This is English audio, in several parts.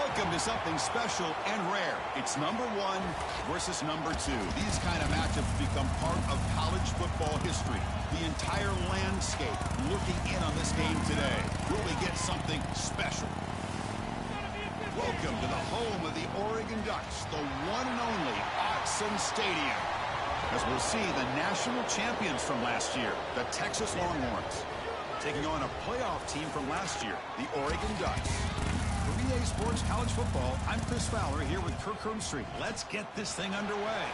Welcome to something special and rare. It's number 1 versus number 2. These kind of matchups become part of college football history. The entire landscape looking in on this game today. Will we get something special? Welcome to the home of the Oregon Ducks, the one and only Autzen Stadium. As we'll see the national champions from last year, the Texas Longhorns, taking on a playoff team from last year, the Oregon Ducks. For EA Sports College Football, I'm Chris Fowler here with Kirk Herbstreit. Let's get this thing underway.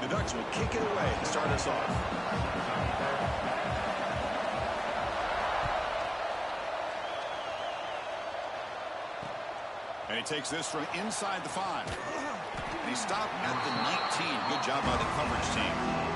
The Ducks will kick it away to start us off. And he takes this from inside the 5. And he stopped at the 19. Good job by the coverage team.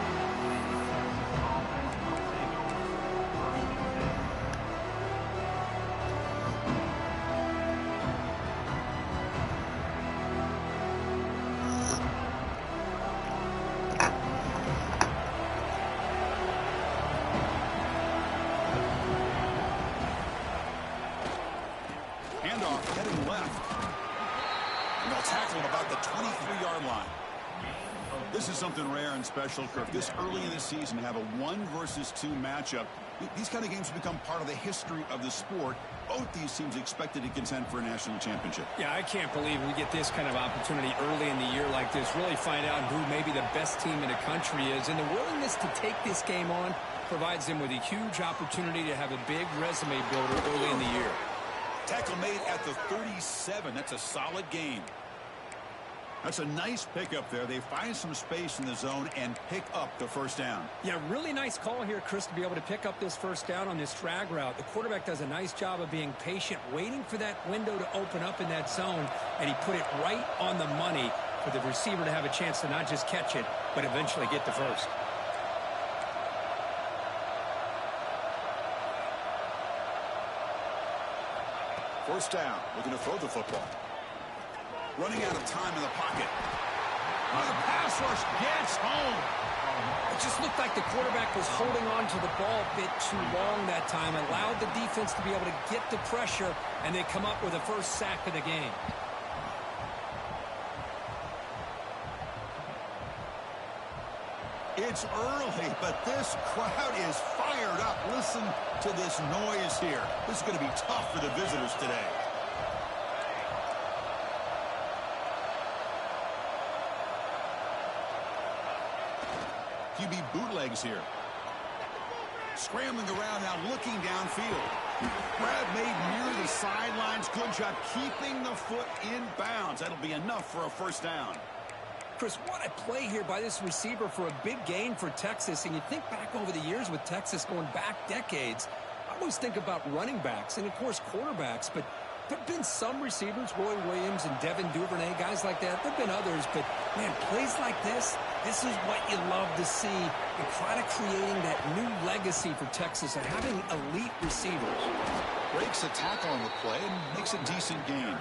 Handoff heading left. And they'll tackle him about the 23-yard line. This is something rare and special, Kirk. This early in the season to have a 1 versus 2 matchup. These kind of games become part of the history of the sport. Both these teams expected to contend for a national championship. Yeah, I can't believe we get this kind of opportunity early in the year like this. Really find out who maybe the best team in the country is. And the willingness to take this game on provides them with a huge opportunity to have a big resume builder early in the year. Tackle made at the 37. That's a solid gain. That's a nice pickup there. They find some space in the zone and pick up the first down. Yeah, really nice call here, Chris, to be able to pick up this first down on this drag route. The quarterback does a nice job of being patient, waiting for that window to open up in that zone, and he put it right on the money for the receiver to have a chance to not just catch it, but eventually get the first. First down, looking to throw the football. Running out of time in the pocket. The pass rush gets home. It just looked like the quarterback was holding on to the ball a bit too long that time, allowed the defense to be able to get the pressure, and they come up with the first sack of the game. It's early, but this crowd is fired up. Listen to this noise here. This is going to be tough for the visitors today. QB bootlegs here. Scrambling around now, looking downfield. Grab made near the sidelines. Good job keeping the foot in bounds. That'll be enough for a first down. Chris, what a play here by this receiver for a big gain for Texas. And you think back over the years with Texas going back decades, I always think about running backs and, of course, quarterbacks. But there have been some receivers, Roy Williams and Devin Duvernay, guys like that. There have been others. But, man, plays like this is what you love to see and kind of creating that new legacy for Texas and having elite receivers. Breaks a tackle on the play and makes a decent gain.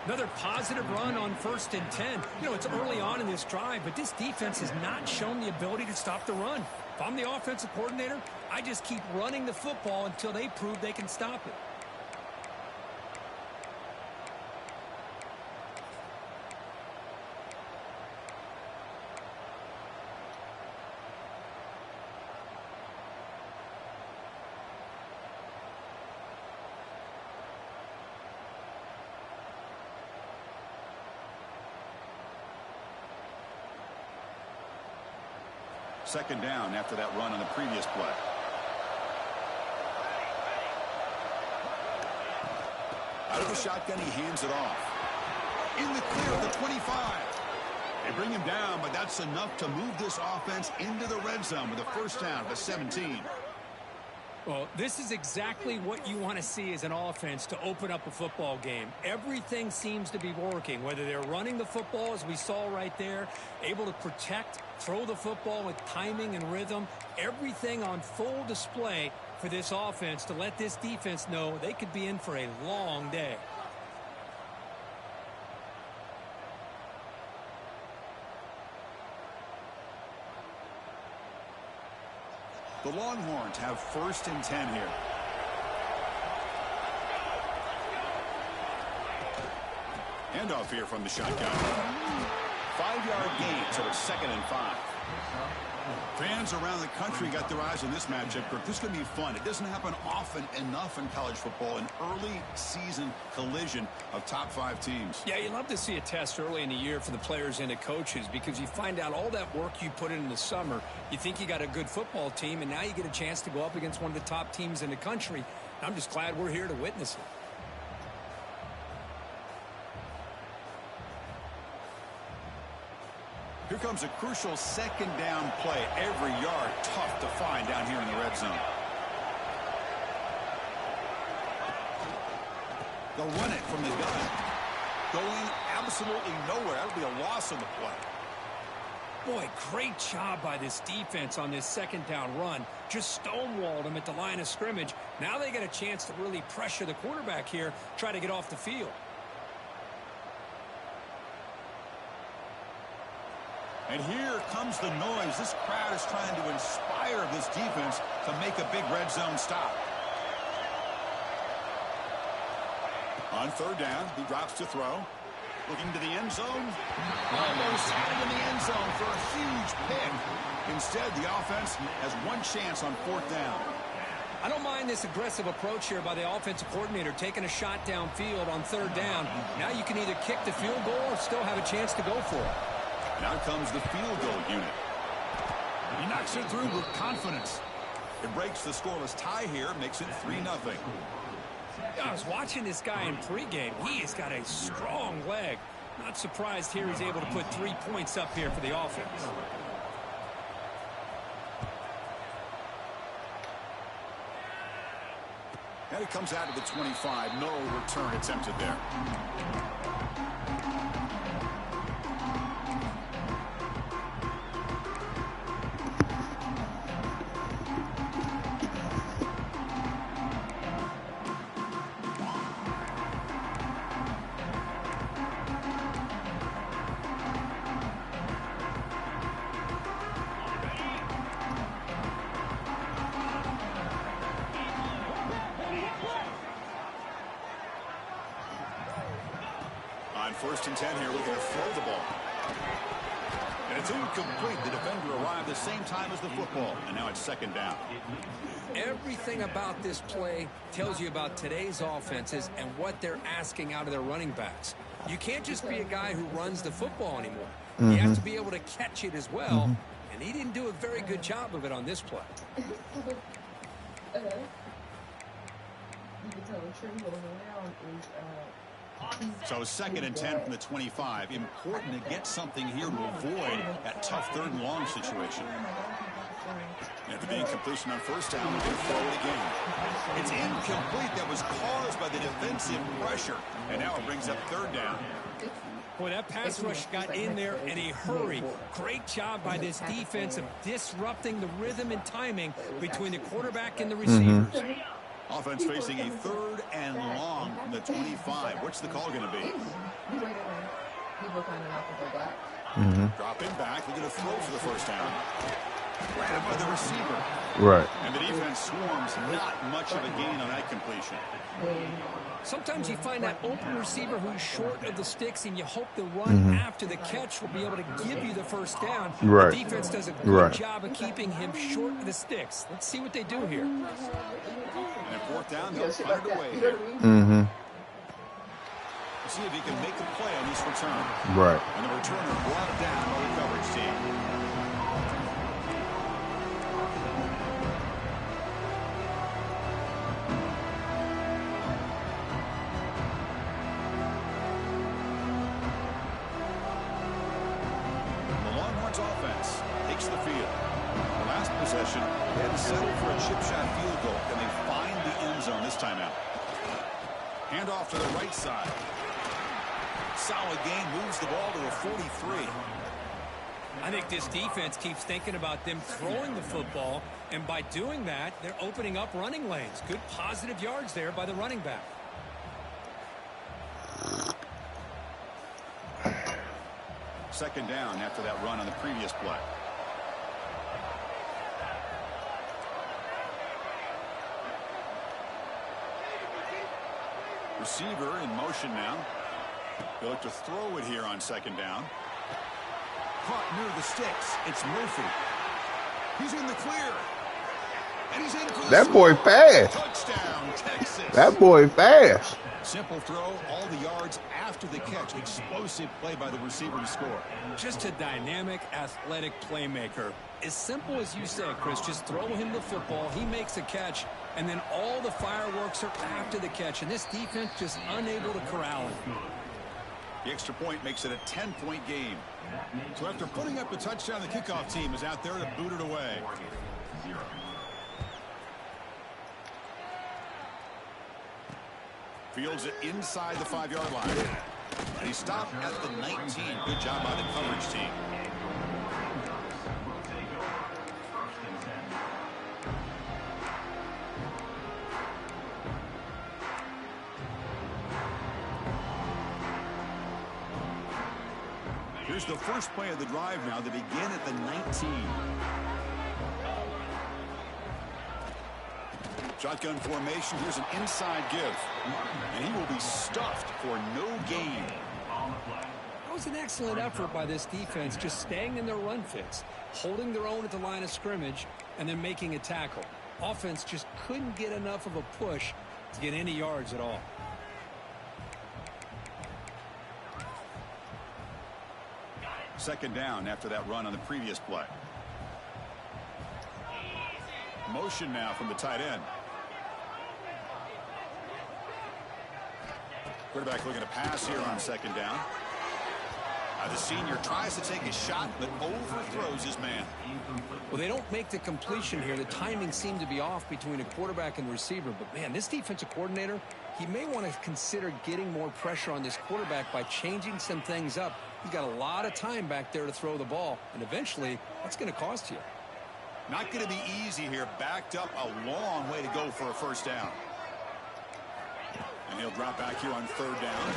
Another positive run on 1st and 10. You know, it's early on in this drive, but this defense has not shown the ability to stop the run. If I'm the offensive coordinator, I just keep running the football until they prove they can stop it. Second down after that run on the previous play. Out of the shotgun, he hands it off. In the clear of the 25. They bring him down, but that's enough to move this offense into the red zone with a first down to 17. Well, this is exactly what you want to see as an offense to open up a football game. Everything seems to be working, whether they're running the football, as we saw right there, able to protect, throw the football with timing and rhythm, everything on full display for this offense to let this defense know they could be in for a long day. The Longhorns have 1st and 10 here. Handoff here from the shotgun. 5-yard gain, so it's 2nd and 5. Fans around the country got their eyes on this matchup, Kirk. This is going to be fun. It doesn't happen often enough in college football, an early season collision of top 5 teams. Yeah, you love to see a test early in the year for the players and the coaches because you find out all that work you put in the summer. You think you got a good football team, and now you get a chance to go up against one of the top teams in the country. I'm just glad we're here to witness it. Here comes a crucial 2nd down play. Every yard tough to find down here in the red zone. They'll run it from the gun. Going absolutely nowhere. That'll be a loss on the play. Boy, great job by this defense on this 2nd down run. Just stonewalled them at the line of scrimmage. Now they get a chance to really pressure the quarterback here, try to get off the field. And here comes the noise. This crowd is trying to inspire this defense to make a big red zone stop. On 3rd down, he drops to throw. Looking to the end zone. Almost had him in the end zone for a huge pick. Instead, the offense has one chance on 4th down. I don't mind this aggressive approach here by the offensive coordinator, taking a shot downfield on 3rd down. Now you can either kick the field goal or still have a chance to go for it. Now comes the field goal unit. He knocks it through with confidence. It breaks the scoreless tie here, makes it 3-0. I was watching this guy in pregame. He has got a strong leg. Not surprised here he's able to put 3 points up here for the offense. And it comes out to the 25. No return attempted there. On 1st and 10 here, looking to throw the ball. And it's incomplete. The defender arrived the same time as the football, and now it's 2nd down. Everything about this play tells you about today's offenses and what they're asking out of their running backs. You can't just be a guy who runs the football anymore. You have to be able to catch it as well, and he didn't do a very good job of it on this play. You can tell the tree going around is So 2nd and 10 from the 25. Important to get something here to avoid that tough 3rd and long situation. After being completion on 1st down, we're going to throw it again. It's incomplete. That was caused by the defensive pressure. And now it brings up 3rd down. Boy, that pass rush got in there in a hurry. Great job by this defense of disrupting the rhythm and timing between the quarterback and the receivers. Offense facing a 3rd and long from the 25. What's the call going to be? Dropping back. We're going to throw for the 1st down. Grabbed by the receiver. Right. And the defense swarms. Not much of a gain on that completion. Sometimes you find that open receiver who's short of the sticks, and you hope the run after the catch will be able to give you the 1st down. Right. The defense does a good job of keeping him short of the sticks. Let's see what they do here. And at 4th down, they'll punt it away here. See if he can make a play on this return. Right. And the returner brought it down by the coverage team. Offense takes the field. The last possession, they had to settle for a chip shot field goal. Can they find the end zone this time out? Hand off to the right side. Solid gain, moves the ball to a 43. I think this defense keeps thinking about them throwing the football, and by doing that, they're opening up running lanes. Good positive yards there by the running back. Second down after that run on the previous play. Receiver in motion now. They look to throw it here on second down. Caught near the sticks. It's Murphy. He's in the clear. And he's in for the That boy fast. Touchdown, Texas. That boy fast. Simple throw, all the yards after the catch. Explosive play by the receiver to score. Just a dynamic, athletic playmaker. As simple as you said, Chris, just throw him the football, he makes a catch, and then all the fireworks are after the catch, and this defense just unable to corral him. The extra point makes it a 10-point game. So after putting up the touchdown, the kickoff team is out there to boot it away. Fields it inside the 5-yard line. And he stopped at the 19. Good job by the coverage team. Here's the first play of the drive now. They begin at the 19. Shotgun formation. Here's an inside give. And he will be stuffed for no gain. That was an excellent effort by this defense, just staying in their run fits, holding their own at the line of scrimmage, and then making a tackle. Offense just couldn't get enough of a push to get any yards at all. Second down after that run on the previous play. Motion now from the tight end. Quarterback looking to pass here on second down. The senior tries to take a shot, but overthrows his man. Well, they don't make the completion here. The timing seemed to be off between a quarterback and receiver. But, man, this defensive coordinator, he may want to consider getting more pressure on this quarterback by changing some things up. He's got a lot of time back there to throw the ball, and eventually that's going to cost you. Not going to be easy here. Backed up a long way to go for a first down. And he'll drop back here on third down.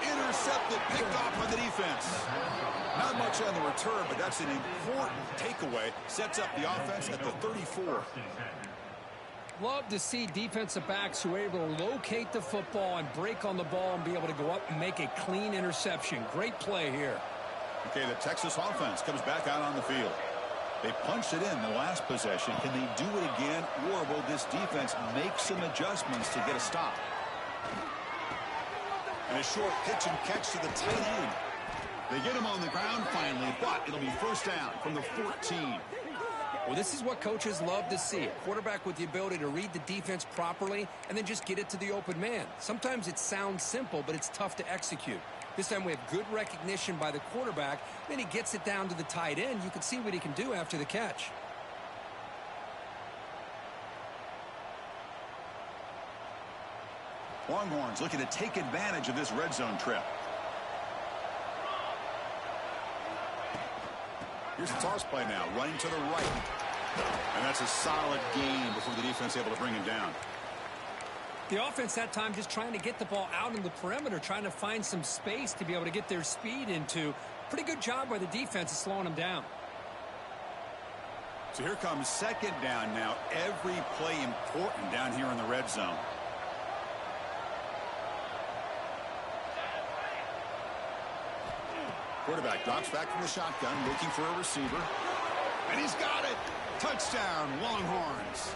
Intercepted, picked off by the defense. Not much on the return, but that's an important takeaway. Sets up the offense at the 34. Love to see defensive backs who are able to locate the football and break on the ball and be able to go up and make a clean interception. Great play here. Okay, the Texas offense comes back out on the field. They punched it in the last possession. Can they do it again, or will this defense make some adjustments to get a stop? And a short pitch and catch to the tight end. They get him on the ground finally, but it'll be first down from the 14. Well, this is what coaches love to see. A quarterback with the ability to read the defense properly and then just get it to the open man. Sometimes it sounds simple, but it's tough to execute. This time we have good recognition by the quarterback. Then he gets it down to the tight end. You can see what he can do after the catch. Longhorns looking to take advantage of this red zone trip. Here's the toss play now, running to the right. And that's a solid gain before the defense able to bring him down. The offense that time just trying to get the ball out in the perimeter, trying to find some space to be able to get their speed into. Pretty good job by the defense of slowing them down. So here comes second down now. Every play important down here in the red zone. Quarterback drops back from the shotgun, looking for a receiver. And he's got it. Touchdown, Longhorns.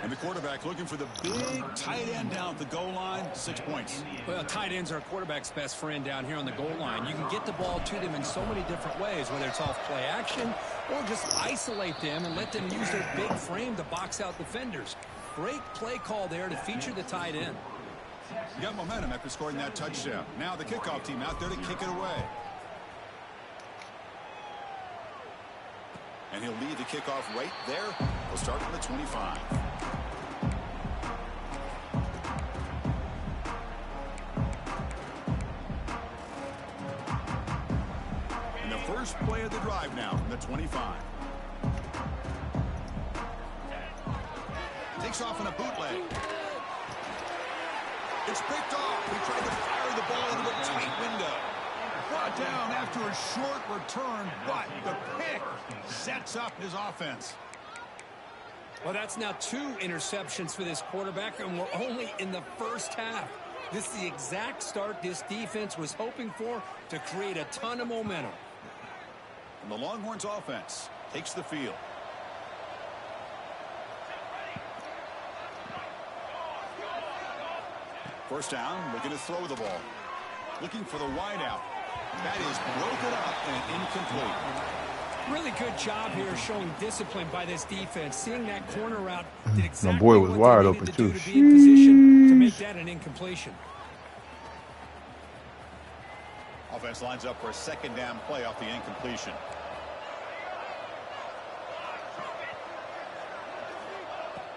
And the quarterback looking for the big tight end down at the goal line. 6 points. Well, tight ends are a quarterback's best friend down here on the goal line. You can get the ball to them in so many different ways, whether it's off play action or just isolate them and let them use their big frame to box out defenders. Great play call there to feature the tight end. You got momentum after scoring that touchdown. Now the kickoff team out there to kick it away. And he'll lead the kickoff right there. We'll start from the 25. And the first play of the drive now from the 25. Takes off in a bootleg. It's picked off. He tried to fire the ball into a tight window. Brought down after a short return, but the pick sets up his offense. Well, that's now 2 interceptions for this quarterback, and we're only in the first half. This is the exact start this defense was hoping for to create a ton of momentum. And the Longhorns offense takes the field. First down, looking to throw the ball. Looking for the wideout. That is broken up and incomplete. Really good job here showing discipline by this defense. Seeing that corner route did exactly My boy was what wide they open needed too. to be in position to make that an incompletion. Offense lines up for a second down play off the incompletion.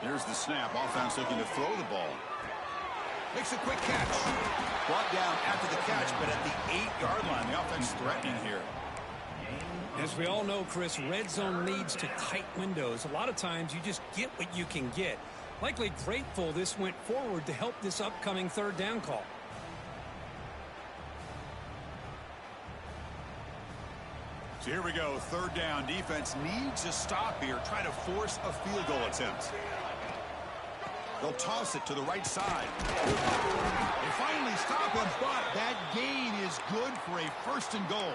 Here's the snap. Offense looking to throw the ball. Makes a quick catch. Brought down after the catch, but at the 8-yard line. The offense threatening here. As we all know, Chris, red zone leads to tight windows. A lot of times you just get what you can get. Likely grateful this went forward to help this upcoming third down call. So here we go. Third down. Defense needs a stop here. Try to force a field goal attempt. They'll toss it to the right side. They finally stop him, but that gain is good for a first and goal.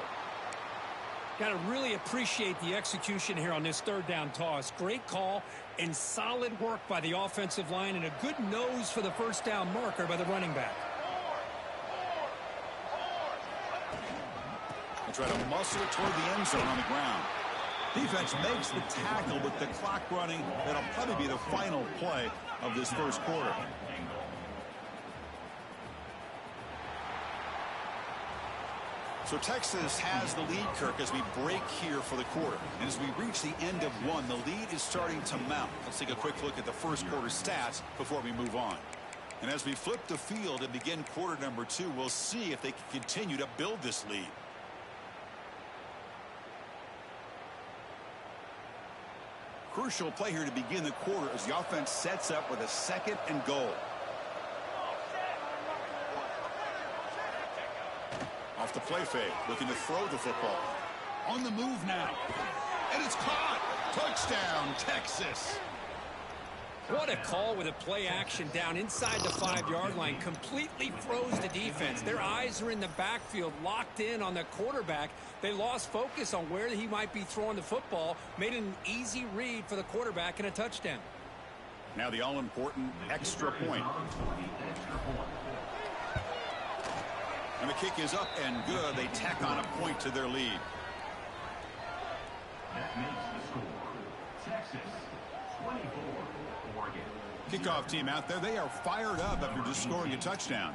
Got to really appreciate the execution here on this third down toss. Great call and solid work by the offensive line and a good nose for the first down marker by the running back. They try to muscle toward the end zone on the ground. Defense makes the tackle with the clock running. That'll probably be the final play of this first quarter. So Texas has the lead, Kirk, as we break here for the quarter. And as we reach the end of one, the lead is starting to mount. Let's take a quick look at the first quarter stats before we move on. And as we flip the field and begin quarter number 2, we'll see if they can continue to build this lead. Crucial play here to begin the quarter as the offense sets up with a second and goal. Off the play fake, looking to throw the football. On the move now. And it's caught. Touchdown, Texas. What a call with a play action down inside the 5-yard line. Completely froze the defense. Their eyes are in the backfield, locked in on the quarterback. They lost focus on where he might be throwing the football. Made an easy read for the quarterback and a touchdown. Now the all-important extra point. And the kick is up and good. They tack on a point to their lead. That makes the score Texas 24. Kickoff team out there. They are fired up after just scoring a touchdown.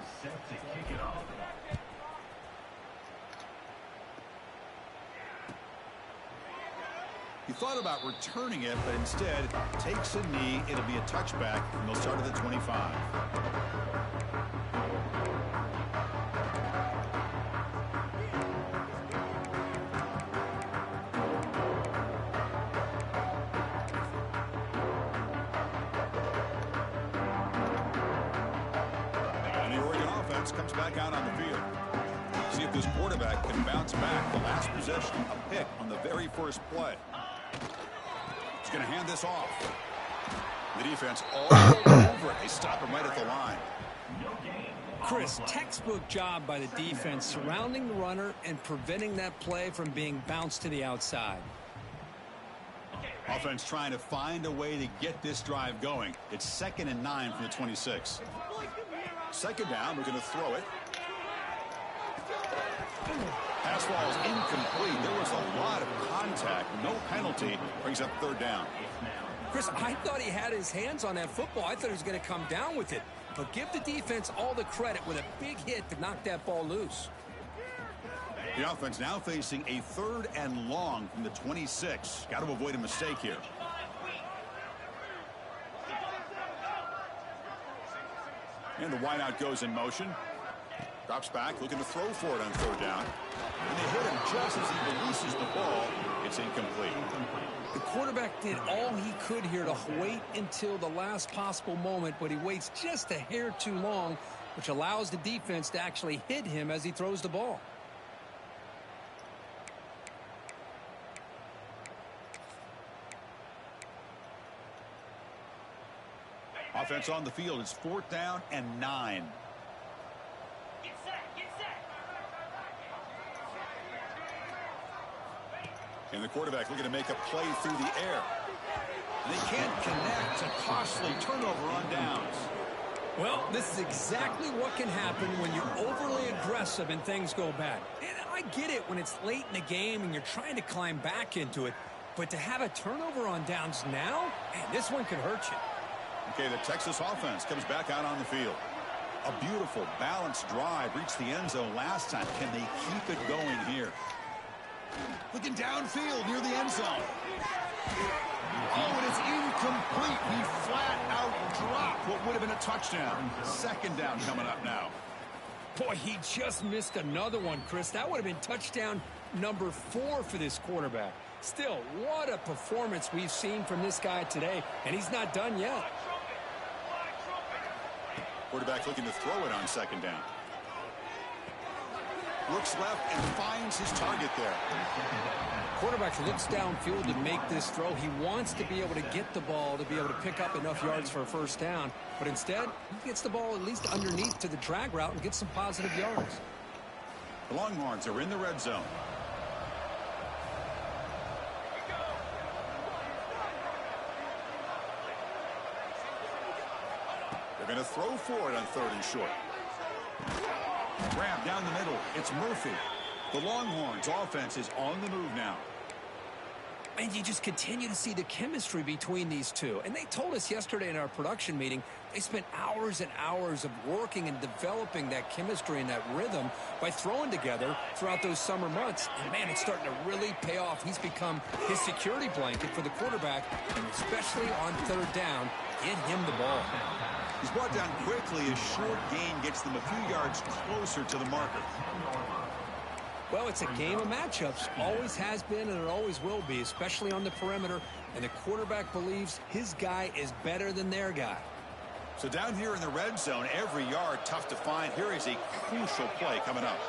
He thought about returning it, but instead takes a knee. It'll be a touchback, and they'll start at the 25. Comes back out on the field. See if this quarterback can bounce back. The last possession, a pick on the very first play. He's going to hand this off. The defense all over it. They stop him right at the line. Chris, textbook job by the defense surrounding the runner and preventing that play from being bounced to the outside. Offense trying to find a way to get this drive going. It's 2nd and 9 from the 26. Second down, we're going to throw it. Pass ball is incomplete. There was a lot of contact. No penalty. Brings up third down. Chris, I thought he had his hands on that football. I thought he was going to come down with it. But give the defense all the credit with a big hit to knock that ball loose. The offense now facing a 3rd and long from the 26. Got to avoid a mistake here. And the wideout goes in motion. Drops back, looking to throw for it on third down. And they hit him just as he releases the ball. It's incomplete. The quarterback did all he could here to wait until the last possible moment, but he waits just a hair too long, which allows the defense to actually hit him as he throws the ball. Offense on the field is 4th down and 9. And the quarterback looking to make a play through the air. And they can't connect. A costly turnover on downs. Well, this is exactly what can happen when you're overly aggressive and things go bad. And I get it when it's late in the game and you're trying to climb back into it. But to have a turnover on downs now, man, this one could hurt you. Okay, the Texas offense comes back out on the field. A beautiful, balanced drive reached the end zone last time. Can they keep it going here? Looking downfield near the end zone. Oh, and it's incomplete. He flat out dropped what would have been a touchdown. 2nd down coming up now. Boy, he just missed another one, Chris. That would have been touchdown number 4 for this quarterback. Still, what a performance we've seen from this guy today, and he's not done yet. Quarterback looking to throw it on 2nd down. Looks left and finds his target there. Quarterback looks downfield to make this throw. He wants to be able to get the ball to be able to pick up enough yards for a 1st down. But instead, he gets the ball at least underneath to the drag route and gets some positive yards. The Longhorns are in the red zone. They're going to throw for it on 3rd and short. Grab down the middle. It's Murphy. The Longhorns offense is on the move now. And you just continue to see the chemistry between these two. And they told us yesterday in our production meeting, they spent hours and hours of working and developing that chemistry and that rhythm by throwing together throughout those summer months. And, man, it's starting to really pay off. He's become his security blanket for the quarterback, and especially on 3rd down, get him the ball. He's brought down quickly. A short gain gets them a few yards closer to the marker. Well, it's a game of matchups. Always has been and it always will be, especially on the perimeter. And the quarterback believes his guy is better than their guy. So down here in the red zone, every yard tough to find. Here is a crucial play coming up.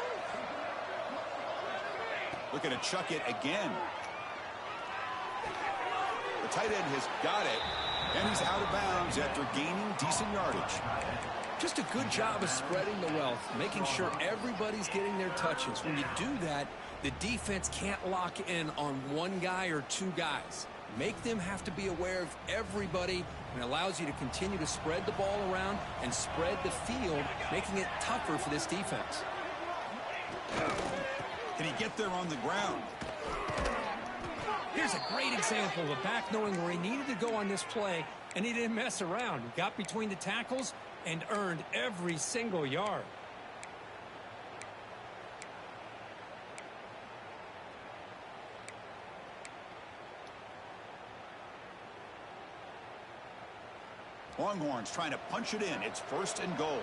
Looking to chuck it again. The tight end has got it. And he's out of bounds after gaining decent yardage. Just a good job of spreading the wealth, making sure everybody's getting their touches. When you do that, the defense can't lock in on one guy or 2 guys. Make them have to be aware of everybody, and allows you to continue to spread the ball around and spread the field, making it tougher for this defense. Can he get there on the ground? Here's a great example of a back knowing where he needed to go on this play, and he didn't mess around. He got between the tackles and earned every single yard. Longhorns trying to punch it in. It's 1st and goal.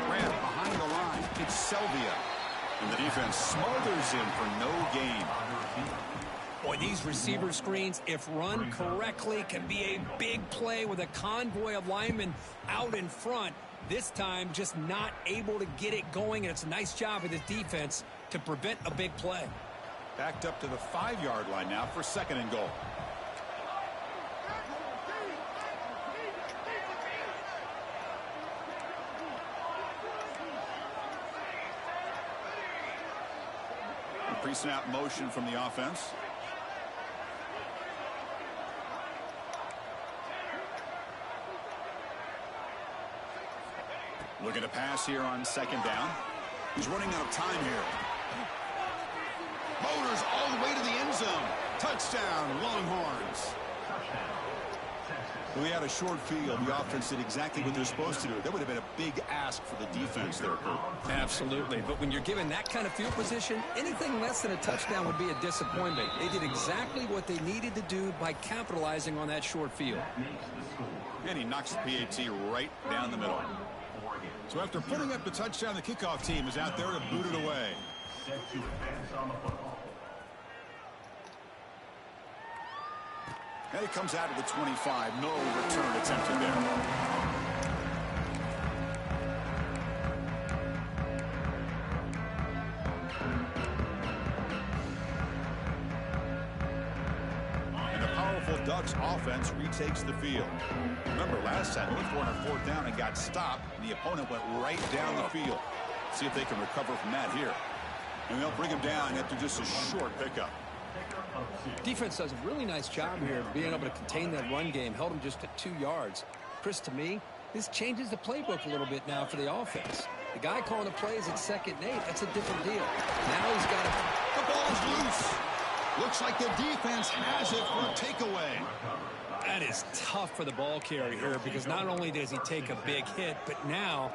Grant behind the line. It's Selvia. And the defense smothers him for no gain. Boy, these receiver screens, if run correctly, can be a big play with a convoy of linemen out in front. This time, just not able to get it going, and it's a nice job of this defense to prevent a big play. Backed up to the 5-yard line now for 2nd and goal. Pre-snap motion from the offense. Looking to pass here on 2nd down. He's running out of time here. Motors all the way to the end zone. Touchdown, Longhorns. We had a short field. The offense did exactly what they're supposed to do. That would have been a big ask for the defense there, Kurt. Absolutely. But when you're given that kind of field position, anything less than a touchdown would be a disappointment. They did exactly what they needed to do by capitalizing on that short field. And he knocks the PAT right down the middle. So after putting up the touchdown, the kickoff team is out there to boot it away. Set to advance on the football. And it comes out of the 25. No return attempted there. Beautiful Ducks offense retakes the field. Remember, last time, he went on a 4th down and got stopped, and the opponent went right down the field. See if they can recover from that here. And they'll bring him down after just a short pickup. Defense does a really nice job here being able to contain that run game. Held him just at 2 yards. Chris, to me, this changes the playbook a little bit now for the offense. The guy calling the plays at 2nd and 8, that's a different deal. Now he's got The ball's loose. Looks like the defense has it for a takeaway. That is tough for the ball carrier here because not only does he take a big hit, but now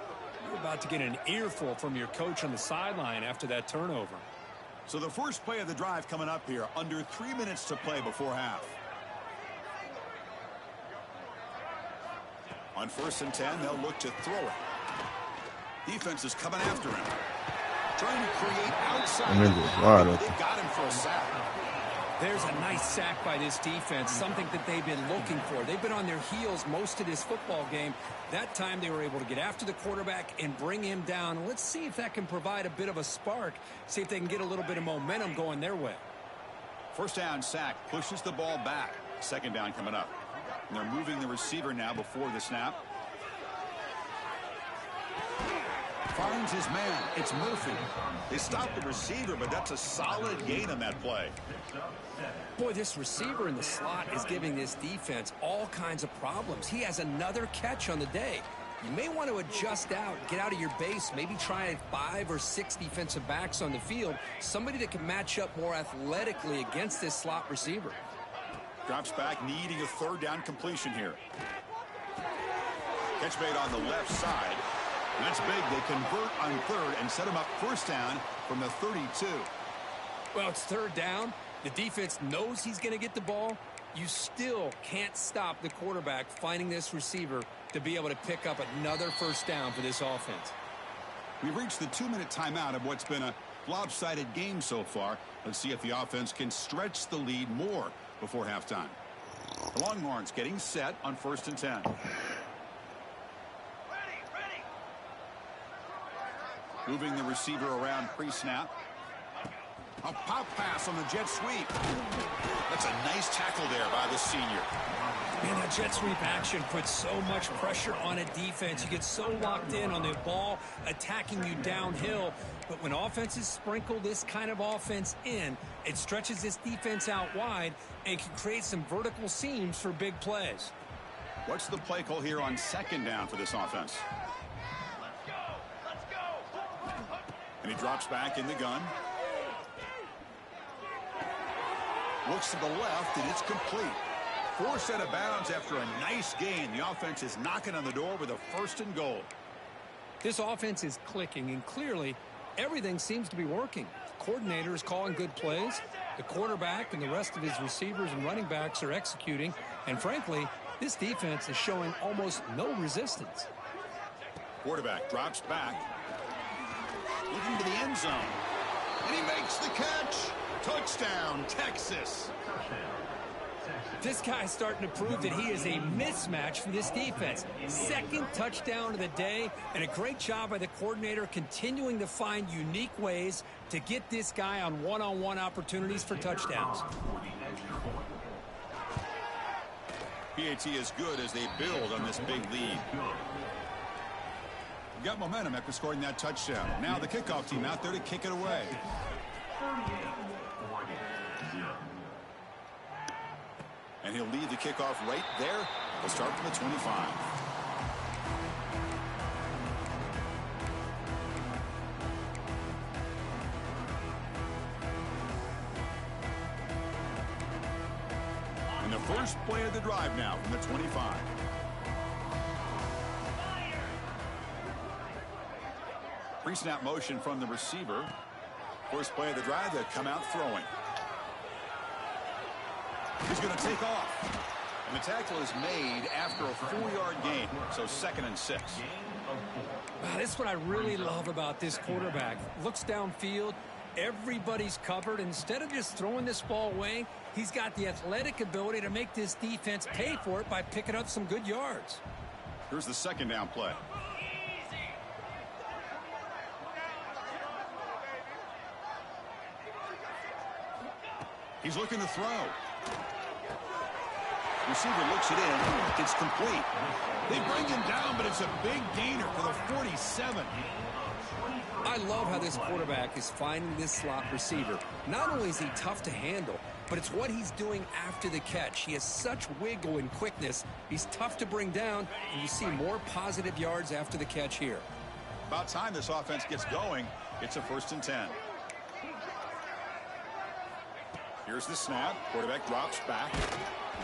you're about to get an earful from your coach on the sideline after that turnover. So the first play of the drive coming up here, under 3 minutes to play before half. On 1st and 10, they'll look to throw it. Defense is coming after him. Trying to create outside. They got him for a sack. There's a nice sack by this defense, something that they've been looking for. They've been on their heels most of this football game. That time they were able to get after the quarterback and bring him down. Let's see if that can provide a bit of a spark, see if they can get a little bit of momentum going their way. 1st down sack pushes the ball back. 2nd down coming up. And they're moving the receiver now before the snap. Finds his man. It's Murphy. They stopped the receiver, but that's a solid gain on that play. Boy, this receiver in the slot is giving this defense all kinds of problems. He has another catch on the day. You may want to adjust out, get out of your base, maybe try 5 or 6 defensive backs on the field, somebody that can match up more athletically against this slot receiver. Drops back, needing a 3rd down completion here. Catch made on the left side. That's big. They convert on 3rd and set him up 1st down from the 32. Well, it's 3rd down. The defense knows he's going to get the ball. You still can't stop the quarterback finding this receiver to be able to pick up another 1st down for this offense. We've reached the 2-minute timeout of what's been a lopsided game so far. Let's see if the offense can stretch the lead more before halftime. The Longhorns getting set on 1st and 10. Moving the receiver around pre-snap. A pop pass on the jet sweep. That's a nice tackle there by the senior. Man, that jet sweep action puts so much pressure on a defense. You get so locked in on the ball attacking you downhill. But when offenses sprinkle this kind of offense in, it stretches this defense out wide and can create some vertical seams for big plays. What's the play call here on 2nd down for this offense? And he drops back in the gun. Looks to the left, and it's complete. Forced out of bounds after a nice gain. The offense is knocking on the door with a 1st and goal. This offense is clicking, and clearly everything seems to be working. The coordinator is calling good plays. The quarterback and the rest of his receivers and running backs are executing. And frankly, this defense is showing almost no resistance. Quarterback drops back. Looking to the end zone. And he makes the catch. Touchdown, Texas. This guy's starting to prove that he is a mismatch for this defense. 2nd touchdown of the day, and a great job by the coordinator continuing to find unique ways to get this guy on one-on-one opportunities for touchdowns. PAT is good as they build on this big lead. Got momentum after scoring that touchdown. Now the kickoff team out there to kick it away. And he'll lead the kickoff right there. We'll start from the 25. And the first play of the drive now from the 25. Pre-snap motion from the receiver. First play of the drive, they come out throwing. He's going to take off. And the tackle is made after a 4-yard gain. So 2nd and 6. Wow, this is what I really love about this quarterback. Looks downfield. Everybody's covered. Instead of just throwing this ball away, he's got the athletic ability to make this defense pay for it by picking up some good yards. Here's the 2nd down play. He's looking to throw. Receiver looks it in. It's complete. They bring him down, but it's a big gainer for the 47. I love how this quarterback is finding this slot receiver. Not only is he tough to handle, but it's what he's doing after the catch. He has such wiggle and quickness. He's tough to bring down, and you see more positive yards after the catch here. About time this offense gets going. It's a 1st and 10. Here's the snap. Quarterback drops back.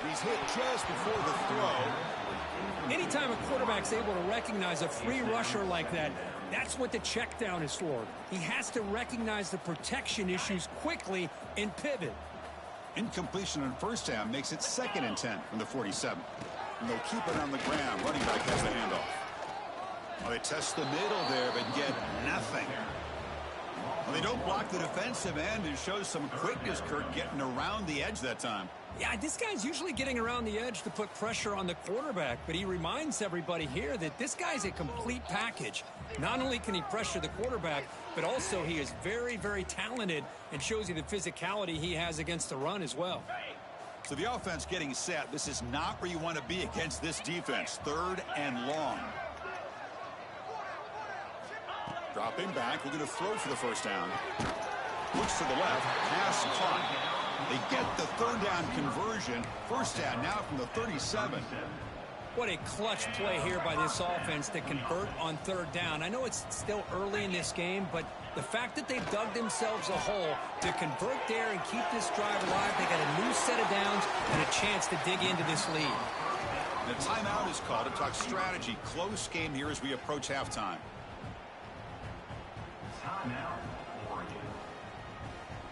He's hit just before the throw. Anytime a quarterback's able to recognize a free rusher like that, that's what the check down is for. He has to recognize the protection issues quickly and pivot. Incompletion on 1st down makes it 2nd and 10 from the 47. And they'll keep it on the ground. Running back has the handoff. Well, they test the middle there, but get nothing. Well, they don't block the defensive end and shows some quickness, Kirk, getting around the edge that time. Yeah, this guy's usually getting around the edge to put pressure on the quarterback, but he reminds everybody here that this guy's a complete package. Not only can he pressure the quarterback, but also he is very, very talented and shows you the physicality he has against the run as well. So the offense getting set. This is not where you want to be against this defense. 3rd and long. Dropping back, looking to throw for the 1st down. Looks to the left, pass caught. They get the 3rd down conversion. 1st down now from the 37. What a clutch play here by this offense to convert on 3rd down. I know it's still early in this game, but the fact that they've dug themselves a hole to convert there and keep this drive alive, they got a new set of downs and a chance to dig into this lead. The timeout is called to talk strategy. Close game here as we approach halftime.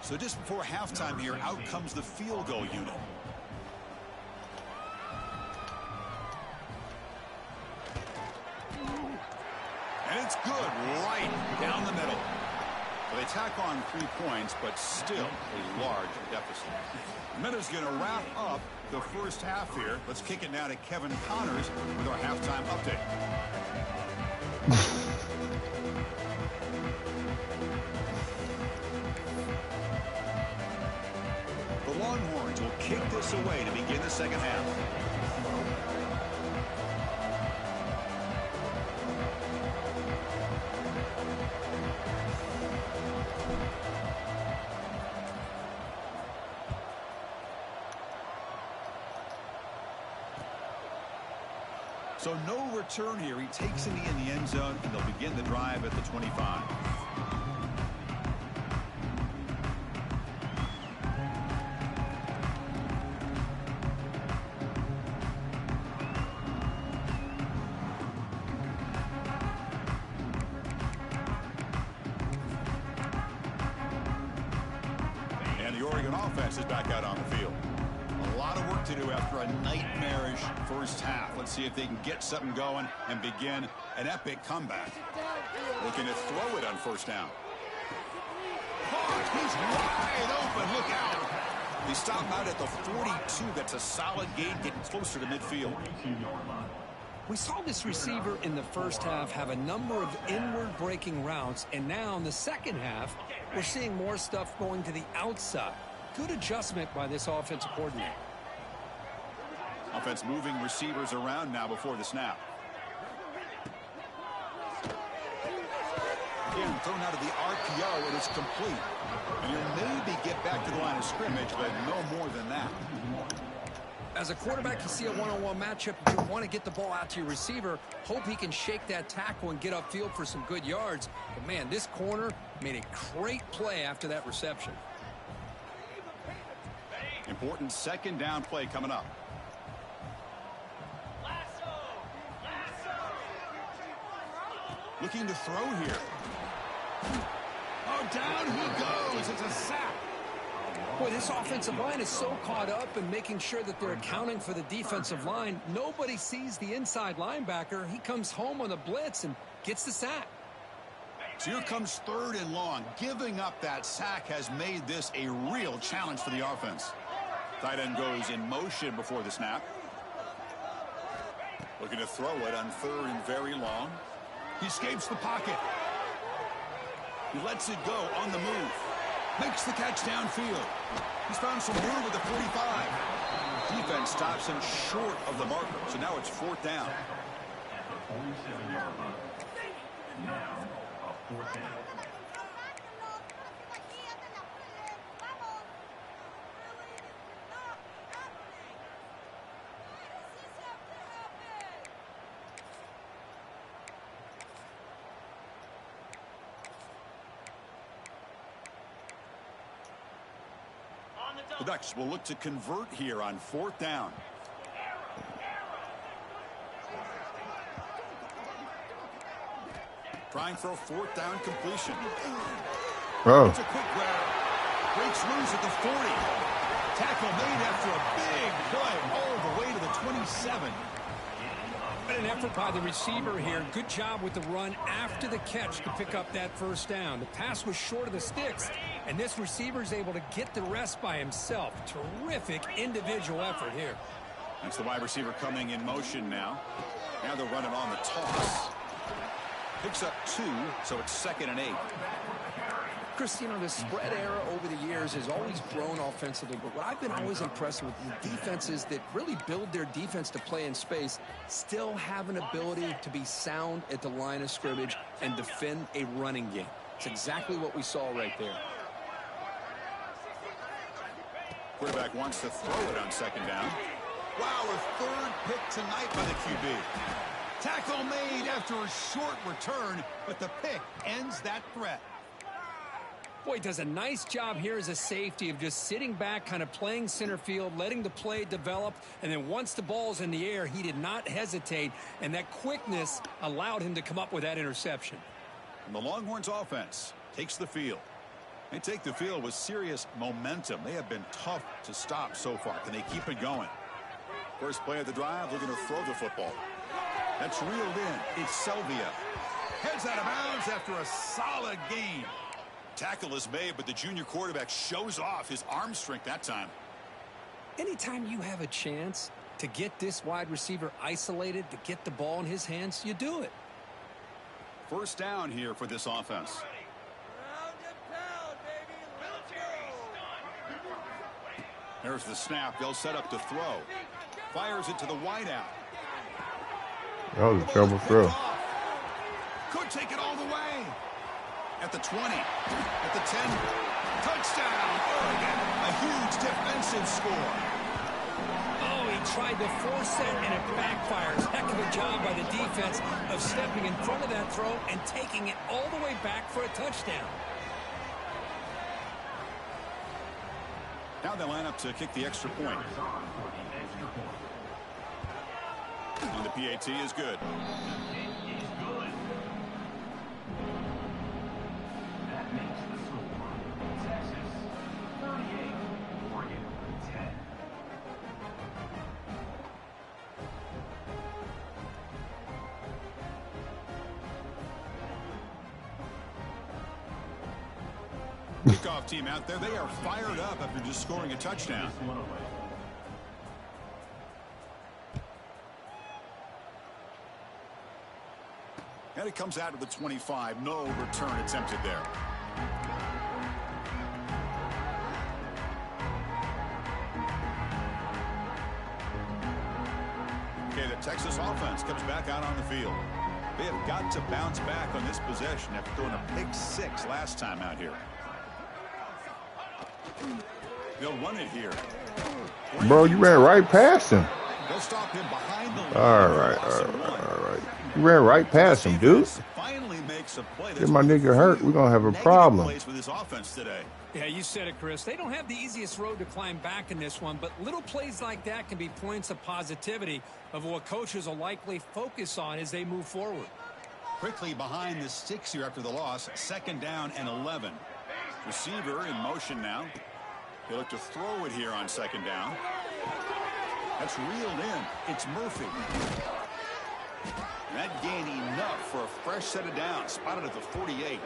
So just before halftime here, out comes the field goal unit. And it's good right down the middle. Well, they tack on 3 points, but still a large deficit. Minuta's going to wrap up the 1st half here. Let's kick it now to Kevin Connors with our halftime update. The Longhorns will kick this away to begin the 2nd half. So no return here. He takes it in the end zone, and they'll begin the drive at the 25. And the Oregon offense is back out on the field. A lot of work to do after a nightmarish 1st half. Let's see if they can get something going and begin an epic comeback. Looking to throw it on 1st down. He's wide open. Look out. They stop out at the 42. That's a solid gain, getting closer to midfield. We saw this receiver in the 1st half have a number of inward breaking routes, and now in the 2nd half, we're seeing more stuff going to the outside. Good adjustment by this offensive coordinator. Offense moving receivers around now before the snap. Again, thrown out of the RPO, and it's complete. And he'll maybe get back to the line of scrimmage, but no more than that. As a quarterback, you see a one-on-one matchup. You want to get the ball out to your receiver. Hope he can shake that tackle and get upfield for some good yards. But, man, this corner made a great play after that reception. Important 2nd down play coming up. Looking to throw here. Oh, down he goes. It's a sack. Boy, this offensive line is so caught up in making sure that they're accounting for the defensive line. Nobody sees the inside linebacker. He comes home on the blitz and gets the sack. So here comes 3rd and long. Giving up that sack has made this a real challenge for the offense. Tight end goes in motion before the snap. Looking to throw it on 3rd and very long. He escapes the pocket. He lets it go on the move. Makes the catch downfield. He's found some room with the 45. defense stops him short of the marker. So now it's 4th down. At the 47-yard line. Now, a 4th down. The Ducks will look to convert here on 4th down. Trying for a 4th down completion. Oh. It's a quick grab. Breaks loose at the 40. Tackle made after a big play all the way to the 27. But an effort by the receiver here. Good job with the run after the catch to pick up that 1st down. The pass was short of the sticks, and this receiver is able to get the rest by himself. Terrific individual effort here. That's the wide receiver coming in motion now. Now they're running on the toss. Picks up 2, so it's 2nd and 8. Chris, you know, the spread era over the years has always grown offensively, but what I've been always impressed with the defenses that really build their defense to play in space still have an ability to be sound at the line of scrimmage and defend a running game. It's exactly what we saw right there. Quarterback wants to throw it on 2nd down. Wow, a 3rd pick tonight by the QB. Tackle made after a short return, but the pick ends that threat. Boy, does a nice job here as a safety of just sitting back, kind of playing center field, letting the play develop, and then once the ball's in the air, he did not hesitate, and that quickness allowed him to come up with that interception. And the Longhorns offense takes the field. They take the field with serious momentum. They have been tough to stop so far. Can they keep it going? First play of the drive, they're going to throw the football. That's reeled in. It's Selvia. Heads out of bounds after a solid gain. Tackle is made, but the junior quarterback shows off his arm strength that time. Anytime you have a chance to get this wide receiver isolated, to get the ball in his hands, you do it. 1st down here for this offense. There's the snap. They'll set up to throw. Fires it to the wideout. That was a terrible throw. Could take it all the way. At the 20. At the 10. Touchdown, Oregon. A huge defensive score. Oh, he tried to force it, and it backfires. Heck of a job by the defense of stepping in front of that throw and taking it all the way back for a touchdown. Now they line up to kick the extra point. And the PAT is good. That makes the score. Texas 38, Oregon 10. Kickoff team out there. They are fired up after just scoring a touchdown. And it comes out of the 25. No return attempted there. Okay, the Texas offense comes back out on the field. They have got to bounce back on this possession after throwing a pick 6 last time out here. They'll run it here. Bro, you ran right past him. They'll stop him behind the line. All right. You ran right past him, dude. Finally makes a play. Get my nigga hurt, we're going to have a problem. Plays with this offense today. Yeah, you said it, Chris. They don't have the easiest road to climb back in this one, but little plays like that can be points of positivity of what coaches will likely focus on as they move forward. Quickly behind the 6 here after the loss. 2nd down and 11. Receiver in motion now. They look to throw it here on 2nd down. That's reeled in. It's Murphy. That gain enough for a fresh set of downs. Spotted at the 48.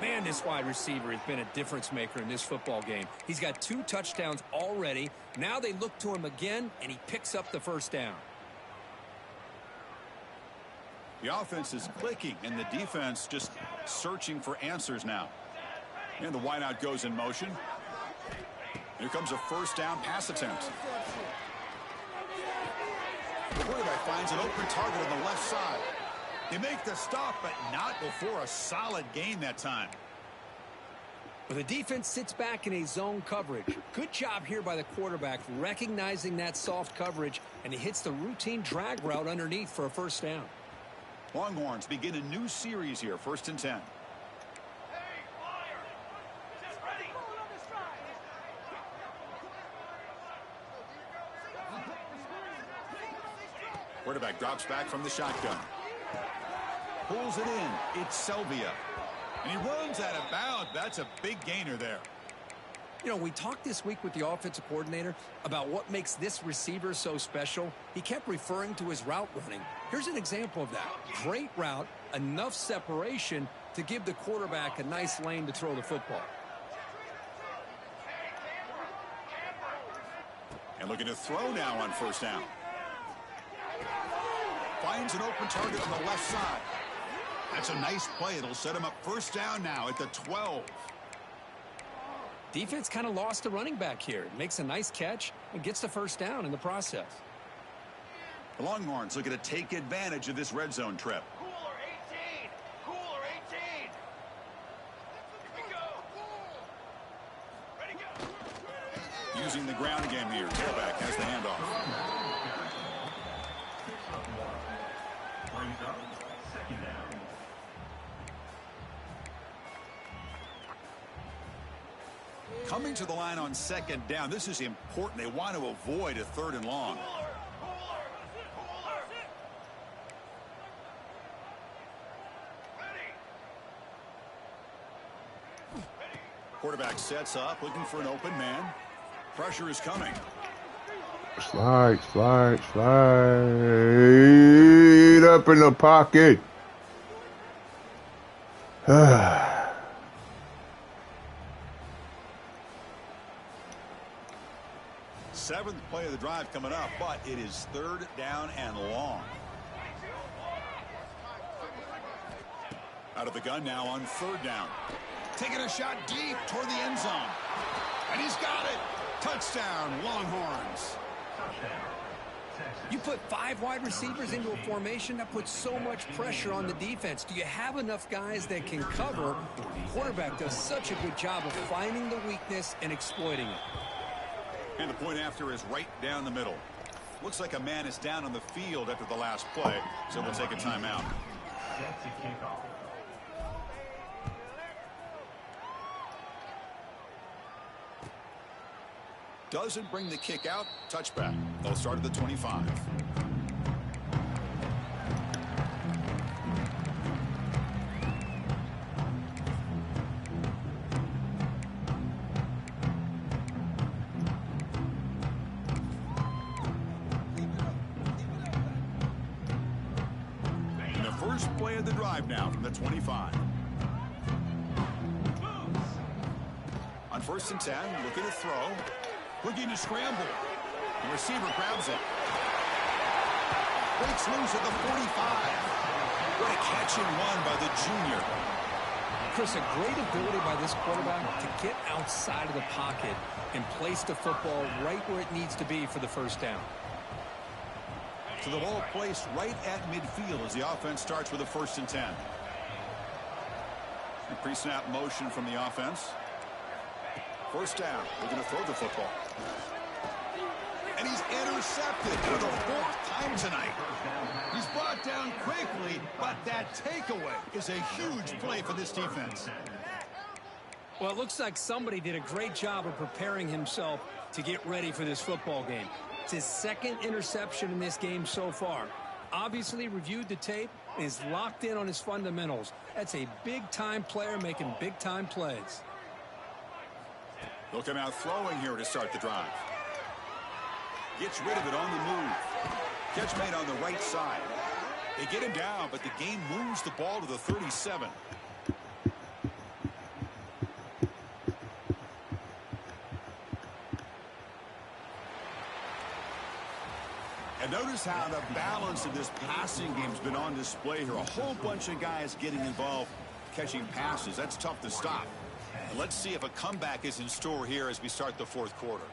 Man, this wide receiver has been a difference maker in this football game. He's got 2 touchdowns already. Now they look to him again, and he picks up the 1st down. The offense is clicking, and the defense just searching for answers now. And the wideout goes in motion. Here comes a first down pass attempt. The quarterback finds an open target on the left side. They make the stop, but not before a solid gain that time. Well, the defense sits back in a zone coverage. Good job here by the quarterback, recognizing that soft coverage, and he hits the routine drag route underneath for a first down. Longhorns begin a new series here, 1st and 10. Quarterback drops back from the shotgun. Pulls it in. It's Selvia. And he runs out of bounds. That's a big gainer there. You know, we talked this week with the offensive coordinator about what makes this receiver so special. He kept referring to his route running. Here's an example of that. Great route, enough separation to give the quarterback a nice lane to throw the football. And looking to throw now on 1st down. Finds an open target on the left side. That's a nice play. It'll set him up 1st down now at the 12. Defense kind of lost the running back here. Makes a nice catch and gets the 1st down in the process. The Longhorns looking to take advantage of this red zone trip. Cooler 18! Cooler 18! Here we go! Ready, go! Using the ground game here. Tailback has the handoff. Brings up 2nd down. Coming to the line on 2nd down. This is important. They want to avoid a 3rd and long. Quarterback sets up, looking for an open man. Pressure is coming. Slide up in the pocket. 7th play of the drive coming up, but it is 3rd down and long. Out of the gun now on 3rd down. Taking a shot deep toward the end zone. And he's got it. Touchdown, Longhorns. You put 5 wide receivers into a formation, that puts so much pressure on the defense. Do you have enough guys that can cover? The quarterback does such a good job of finding the weakness and exploiting it. And the point after is right down the middle. Looks like a man is down on the field after the last play, so we'll take a timeout. Set to kick off. Doesn't bring the kick out. Touchback. They'll start at the 25. And the first play of the drive now from the 25. On 1st and 10, looking to throw. Looking to scramble. The receiver grabs it. Breaks loose at the 45. What a catch and run by the junior. Chris, a great ability by this quarterback to get outside of the pocket and place the football right where it needs to be for the 1st down. So the ball placed right at midfield as the offense starts with a 1st and 10. A pre-snap motion from the offense. 1st down. We're going to throw the football. And he's intercepted for the 4th time tonight. He's brought down quickly, but that takeaway is a huge play for this defense. Well, it looks like somebody did a great job of preparing himself to get ready for this football game. It's his 2nd interception in this game so far. Obviously reviewed the tape and is locked in on his fundamentals. That's a big-time player making big-time plays. They'll come out throwing here to start the drive. Gets rid of it on the move. Catch made on the right side. They get him down, but the game moves the ball to the 37. And notice how the balance of this passing game has been on display here. A whole bunch of guys getting involved catching passes. That's tough to stop. And let's see if a comeback is in store here as we start the fourth quarter.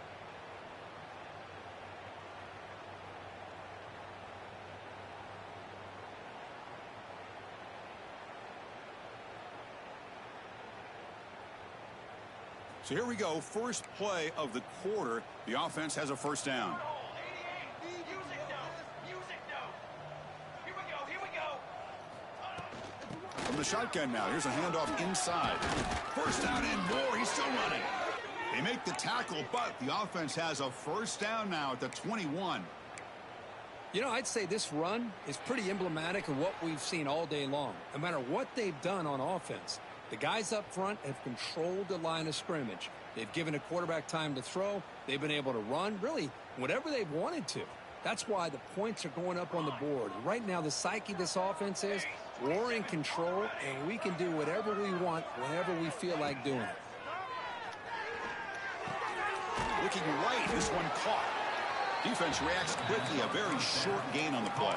So here we go, first play of the quarter. The offense has a first down. From the shotgun now, here's a handoff inside. First down and more, he's still running. They make the tackle, but the offense has a first down now at the 21. You know, I'd say this run is pretty emblematic of what we've seen all day long. No matter what they've done on offense, the guys up front have controlled the line of scrimmage. They've given a quarterback time to throw. They've been able to run, really, whatever they've wanted to. That's why the points are going up on the board. Right now, the psyche of this offense is we're in control, and we can do whatever we want whenever we feel like doing it. Looking right, this one caught. Defense reacts quickly, a very short gain on the play.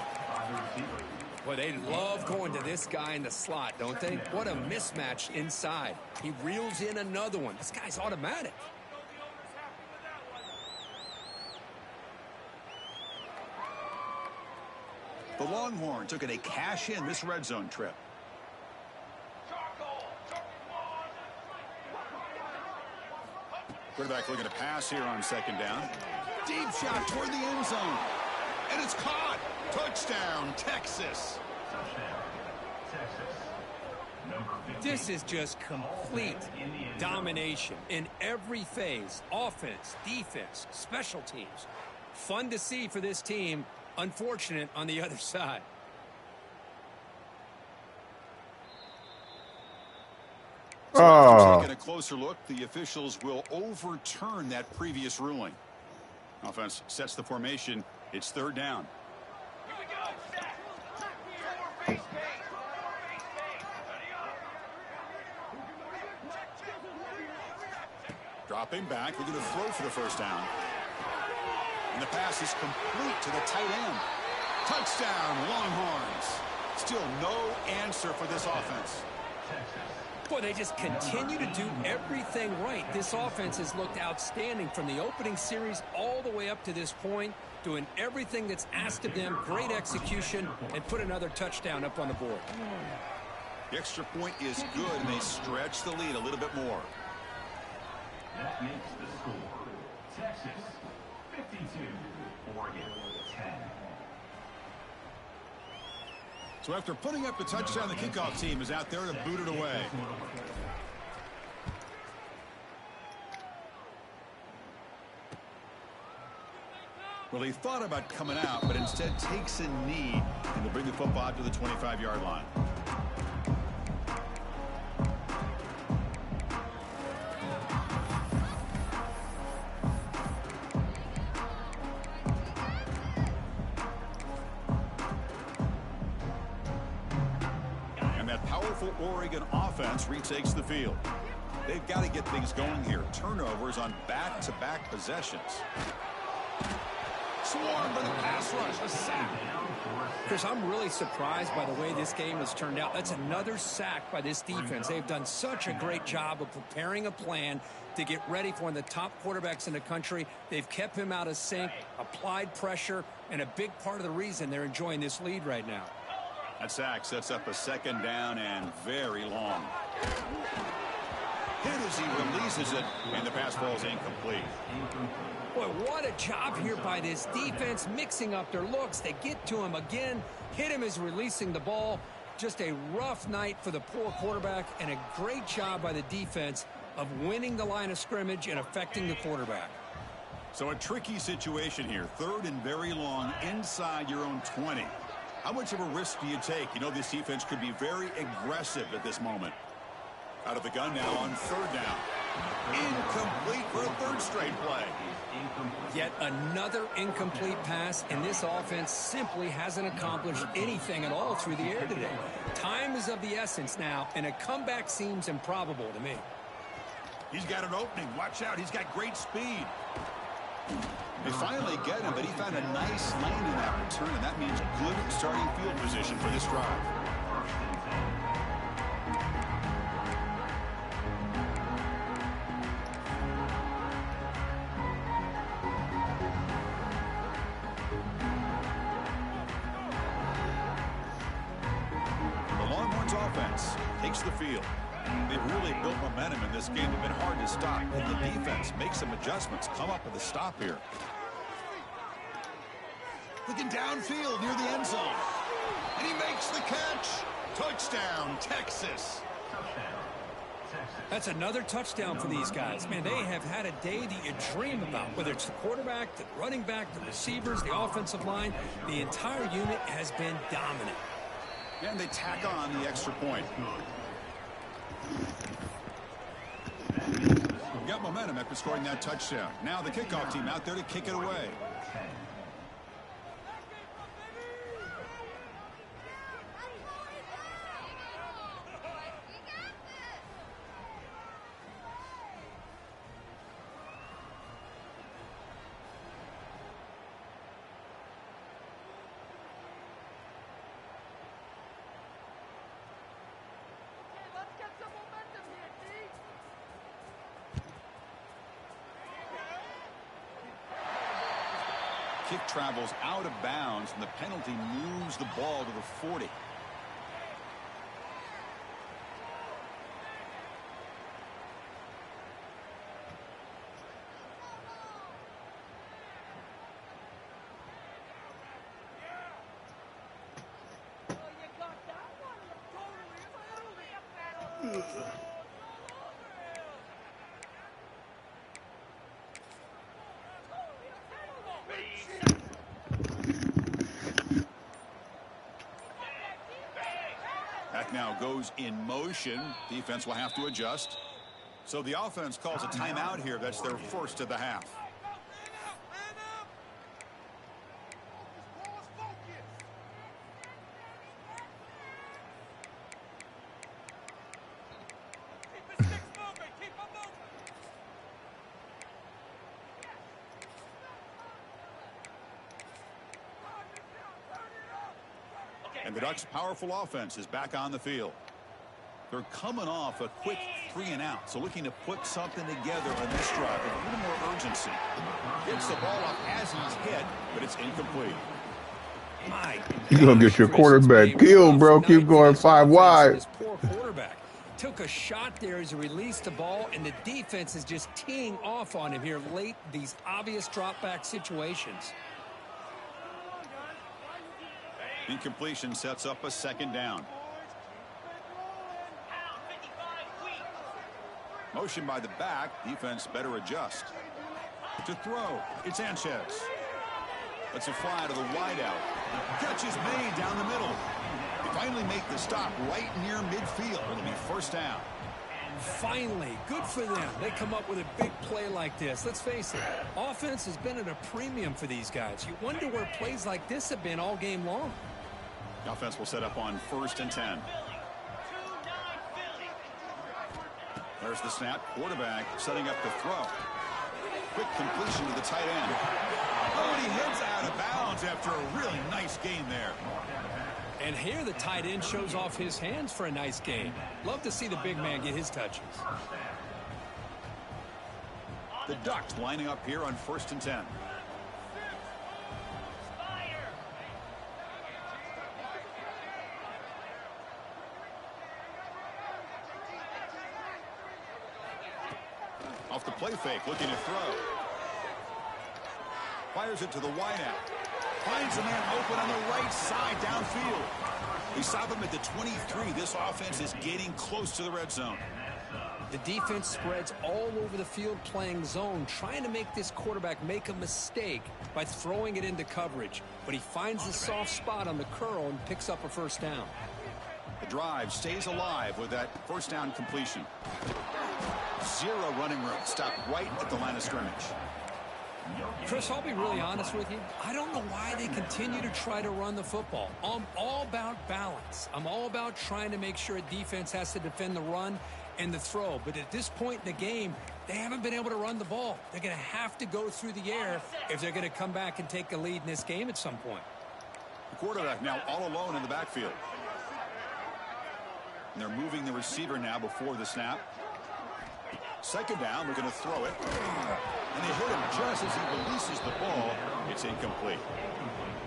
Well, they love going to this guy in the slot, don't they? What a mismatch inside. He reels in another one. This guy's automatic. The Longhorns took it a cash-in this red zone trip. Quarterback looking to pass here on second down. Deep shot toward the end zone. And it's caught. Touchdown, Texas. This is just complete domination in every phase. Offense, defense, special teams. Fun to see for this team. Unfortunate on the other side. So after taking a closer look, the officials will overturn that previous ruling. Offense sets the formation. It's third down. Here we go. Set. Four face paint. Dropping back, looking to throw for the first down. And the pass is complete to the tight end. Touchdown, Longhorns. Still no answer for this offense. Boy, they just continue to do everything right. This offense has looked outstanding from the opening series all the way up to this point, doing everything that's asked of them, great execution, and put another touchdown up on the board. The extra point is good, and they stretch the lead a little bit more. That makes the score Texas 52, Oregon 10. So after putting up the touchdown, the kickoff team is out there to boot it away. Well, he thought about coming out, but instead takes a knee and will bring the football out to the 25-yard line. Oregon offense retakes the field. They've got to get things going here. Turnovers on back-to-back possessions. Swarmed by the pass rush. A sack. Chris, I'm really surprised by the way this game has turned out. That's another sack by this defense. They've done such a great job of preparing a plan to get ready for one of the top quarterbacks in the country. They've kept him out of sync, applied pressure, and a big part of the reason they're enjoying this lead right now. That sack sets up a second down and very long. Hit as he releases it, and the pass ball is incomplete. Boy, what a job here by this defense, mixing up their looks. They get to him again, hit him as releasing the ball. Just a rough night for the poor quarterback, and a great job by the defense of winning the line of scrimmage and affecting the quarterback. So a tricky situation here. Third and very long inside your own 20. How much of a risk do you take? You know this defense could be very aggressive at this moment. Out of the gun now on third down. Incomplete for a third straight play. Yet another incomplete pass, and this offense simply hasn't accomplished anything at all through the air today. Time is of the essence now, and a comeback seems improbable to me. He's got an opening. Watch out. He's got great speed. They finally get him, but he found a nice lane in that return, and that means good starting field position for this drive. takes the field. They've really built momentum in this game. It's been hard to stop. And the defense makes some adjustments. Come up with a stop here. Looking downfield near the end zone. And he makes the catch. Touchdown, Texas. That's another touchdown for these guys. Man, they have had a day that you dream about, whether it's the quarterback, the running back, the receivers, the offensive line. The entire unit has been dominant. And they tack on the extra point. We've got momentum after scoring that touchdown. Now the kickoff team out there to kick it away. Kick travels out of bounds, and the penalty moves the ball to the 40. That now goes in motion. Defense will have to adjust. So the offense calls a timeout here. That's their first of the half. And the Ducks' powerful offense is back on the field. They're coming off a quick 3-and-out, so looking to put something together on this drive with a little more urgency. Gets the ball up as he's hit, but it's incomplete. You're going to get your quarterback killed, bro. Keep going 5 wide. This poor quarterback took a shot there as he released the ball, and the defense is just teeing off on him here late, these obvious drop-back situations. Incompletion sets up a second down. Motion by the back. Defense better adjust. To throw. It's Sanchez. Let's a fly to the wideout. Catch is made down the middle. They finally make the stop right near midfield. It'll be first down. Finally, good for them. They come up with a big play like this. Let's face it, offense has been at a premium for these guys. You wonder where plays like this have been all game long. The offense will set up on 1st and 10. There's the snap. Quarterback setting up the throw. Quick completion to the tight end. Oh, and he heads out of bounds after a really nice game there. And here the tight end shows off his hands for a nice game. Love to see the big man get his touches. The Ducks lining up here on 1st and 10. Off the play fake, looking to throw. Fires it to the wideout. Finds a man open on the right side downfield. We stop him at the 23. This offense is getting close to the red zone. The defense spreads all over the field playing zone, trying to make this quarterback make a mistake by throwing it into coverage. But he finds the soft spot on the curl and picks up a first down. The drive stays alive with that first down completion. Zero running room. Stopped right at the line of scrimmage. Chris, I'll be really honest with you. I don't know why they continue to try to run the football. I'm all about balance. I'm all about trying to make sure a defense has to defend the run and the throw. But at this point in the game, they haven't been able to run the ball. They're going to have to go through the air if they're going to come back and take a lead in this game at some point. The quarterback now all alone in the backfield. And they're moving the receiver now before the snap. Second down, we're going to throw it. And they hit him just as he releases the ball. It's incomplete.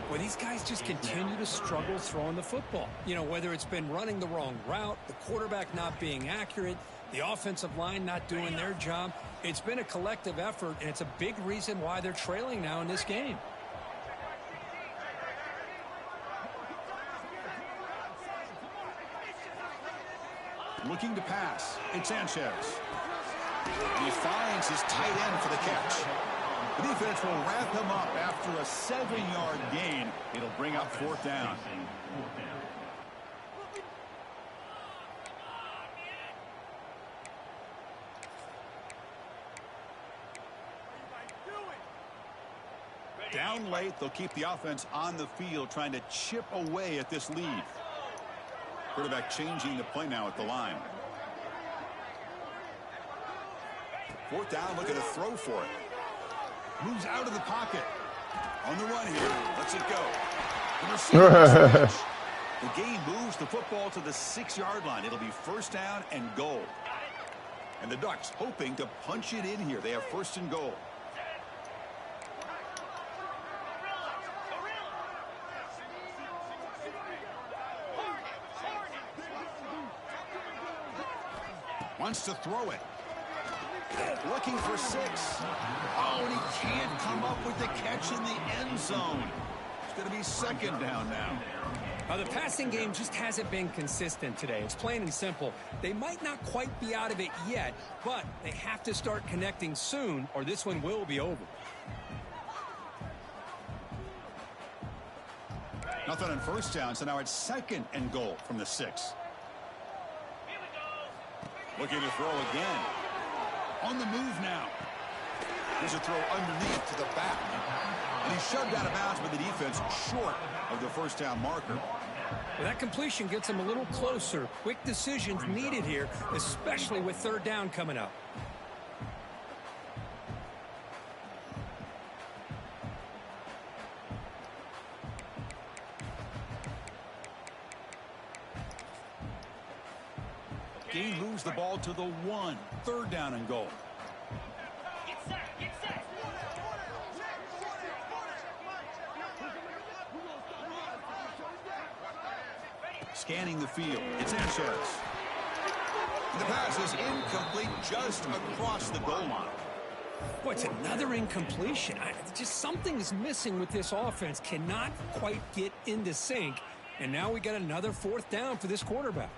Well, these guys just continue to struggle throwing the football. You know, whether it's been running the wrong route, the quarterback not being accurate, the offensive line not doing their job. It's been a collective effort, and it's a big reason why they're trailing now in this game. Looking to pass. It's Sanchez. He finds his tight end for the catch. The defense will wrap him up after a 7-yard gain. It'll bring up fourth down. Down late, they'll keep the offense on the field trying to chip away at this lead. Quarterback changing the play now at the line. Fourth down, looking to throw for it. Moves out of the pocket. On the run here. Lets it go. The receiver the game moves the football to the 6-yard line. It'll be first down and goal. And the Ducks hoping to punch it in here. They have first and goal. Wants to throw it. Looking for 6. Oh, and he can't come up with the catch in the end zone. It's going to be second down now. The passing game just hasn't been consistent today. It's plain and simple. They might not quite be out of it yet, but they have to start connecting soon, or this one will be over. Nothing on first down, so now it's second and goal from the 6. Looking to throw again. On the move now. There's a throw underneath to the back. And he's shoved out of bounds by the defense short of the first down marker. Well, that completion gets him a little closer. Quick decisions needed here, especially with third down coming up. Gain moves the ball to the 1. Third down and goal. Scanning the field. It's Sanchez. The pass is incomplete just across the goal line. Boy, it's another incompletion. Just something is missing with this offense. Cannot quite get into sync. And now we got another fourth down for this quarterback.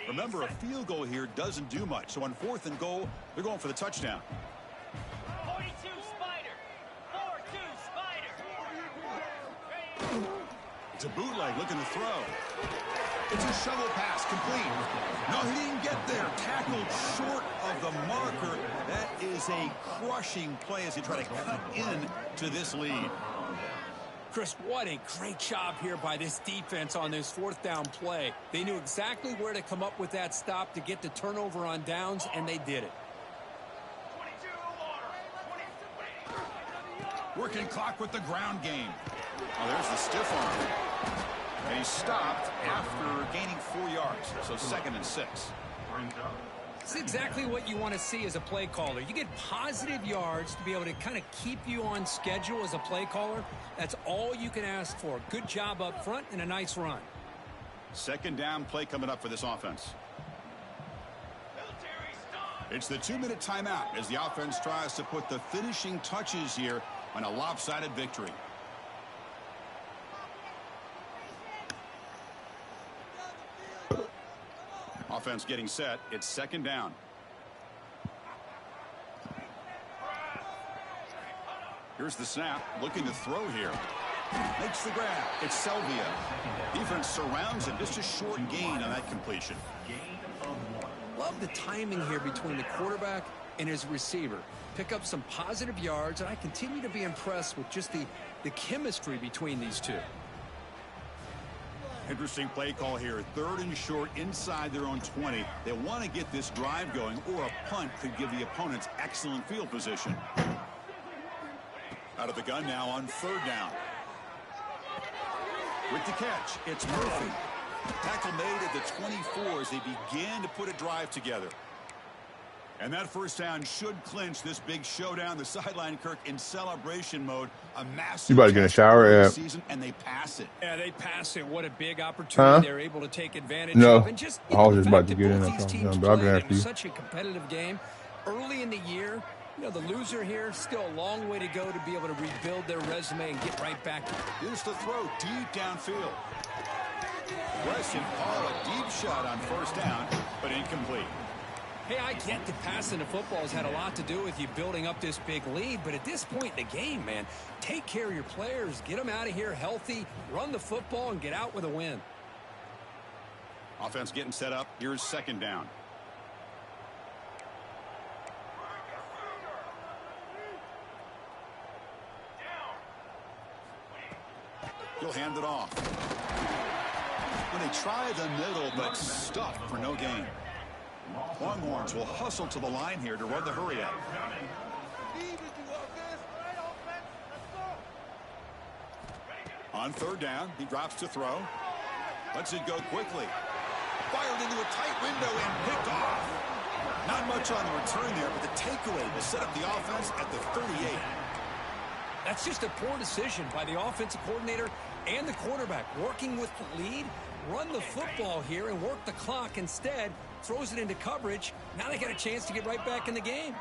Remember, a field goal here doesn't do much. So on fourth and goal, they're going for the touchdown. 42 Spider. 4-2 Spider. It's a bootleg looking to throw. It's a shovel pass complete. No, he didn't get there. Tackled short of the marker. That is a crushing play as he try to cut in to this lead. Chris, what a great job here by this defense on this fourth down play. They knew exactly where to come up with that stop to get the turnover on downs, and they did it. Working clock with the ground game. Oh, there's the stiff arm. And he stopped after gaining 4 yards. So second and 6. It's exactly what you want to see as a play caller. You get positive yards to be able to kind of keep you on schedule as a play caller. That's all you can ask for. Good job up front and a nice run. Second down play coming up for this offense. It's the 2-minute timeout as the offense tries to put the finishing touches here on a lopsided victory. Offense getting set. It's second down. Here's the snap. Looking to throw here. Makes the grab. It's Selvia. Defense surrounds him. Just a short gain on that completion. Love the timing here between the quarterback and his receiver. Pick up some positive yards, and I continue to be impressed with just the chemistry between these two. Interesting play call here. Third and short inside their own 20. They want to get this drive going, or a punt could give the opponents excellent field position. Out of the gun now on third down. With the catch, it's Murphy. Tackle made at the 24 as they began to put a drive together. And that first down should clinch this big showdown. The sideline, Kirk, in celebration mode. A massive You about to get in the shower? season, and they pass it. Yeah, they pass it. What a big opportunity they're able to take advantage of. And just I was just the about fact to that get in both that these song, teams but I'll get played after in you. such a competitive game early in the year. You know, the loser here, still a long way to go to be able to rebuild their resume and get right back. Here's the throw deep downfield. Aggressive call, a deep shot on first down, but incomplete. Hey, I get that passing the football has had a lot to do with you building up this big lead, but at this point in the game, man, take care of your players, get them out of here healthy, run the football, and get out with a win. Offense getting set up. Here's second down. He'll hand it off. When they try the middle, but stuffed for no gain. Longhorns will hustle to the line here to run the hurry up. On third down, he drops to throw. Lets it go quickly. Fired into a tight window and picked off. Not much on the return there, but the takeaway will set up the offense at the 38. That's just a poor decision by the offensive coordinator and the quarterback. Working with the lead, run the football here and work the clock instead. Throws it into coverage. Now they got a chance to get right back in the game.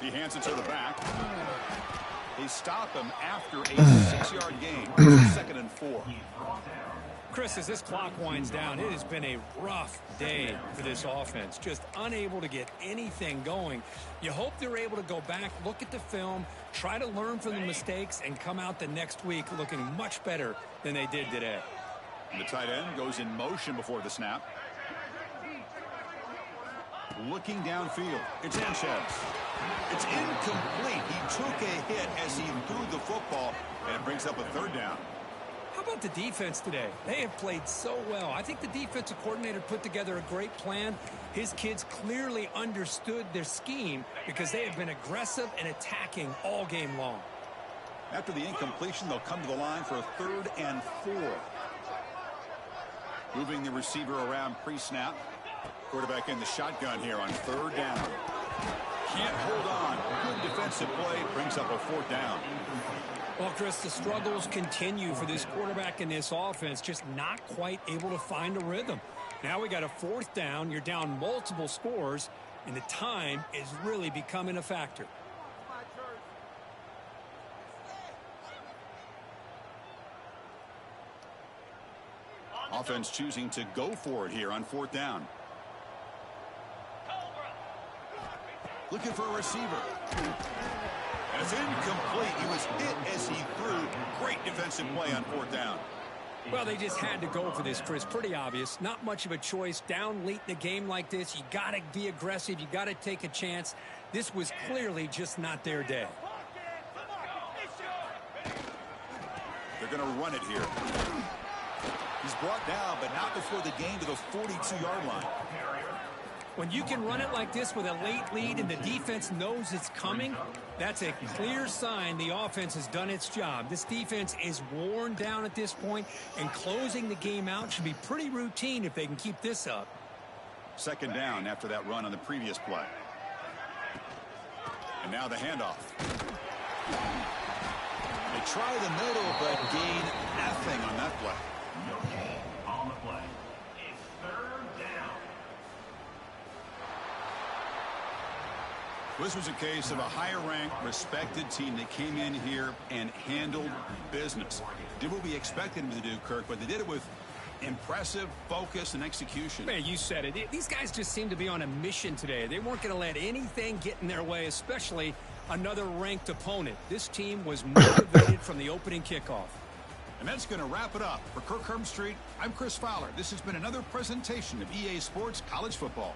He hands it to the back. They stop him after a 6-yard gain. Second and 4. Chris, as this clock winds down, it has been a rough day for this offense. Just unable to get anything going. You hope they're able to go back, look at the film, try to learn from the mistakes, and come out the next week looking much better than they did today. And the tight end goes in motion before the snap. Looking downfield. It's Sanchez. It's incomplete. He took a hit as he threw the football, and it brings up a third down. How about the defense today? They have played so well. I think the defensive coordinator put together a great plan. His kids clearly understood their scheme because they have been aggressive and attacking all game long. After the incompletion, they'll come to the line for a 3rd and 4. Moving the receiver around pre-snap. Quarterback in the shotgun here on 3rd down. Can't hold on. Good defensive play. Brings up a 4th down. Well, Chris, the struggles continue for this quarterback in this offense. Just not quite able to find a rhythm. Now we got a 4th down. You're down multiple scores, and the time is really becoming a factor. Offense choosing to go for it here on 4th down. Looking for a receiver. And it's incomplete. He was hit as he threw. Great defensive play on 4th down. Well, they just had to go for this, Chris. Pretty obvious. Not much of a choice. Down late in a game like this, you got to be aggressive. You got to take a chance. This was clearly just not their day. They're going to run it here. He's brought down, but not before the gain to the 42-yard line. When you can run it like this with a late lead and the defense knows it's coming, that's a clear sign the offense has done its job. This defense is worn down at this point, and closing the game out should be pretty routine if they can keep this up. 2nd down after that run on the previous play. And now the handoff. They try the middle, but gain nothing on that play. No gain on the play. It's 3rd down. This was a case of a higher-ranked, respected team that came in here and handled business. Did what we expected them to do, Kirk, but they did it with impressive focus and execution. Man, you said it. These guys just seem to be on a mission today. They weren't going to let anything get in their way, especially another ranked opponent. This team was motivated from the opening kickoff. And that's going to wrap it up. For Kirk Herbstreit, I'm Chris Fowler. This has been another presentation of EA Sports College Football.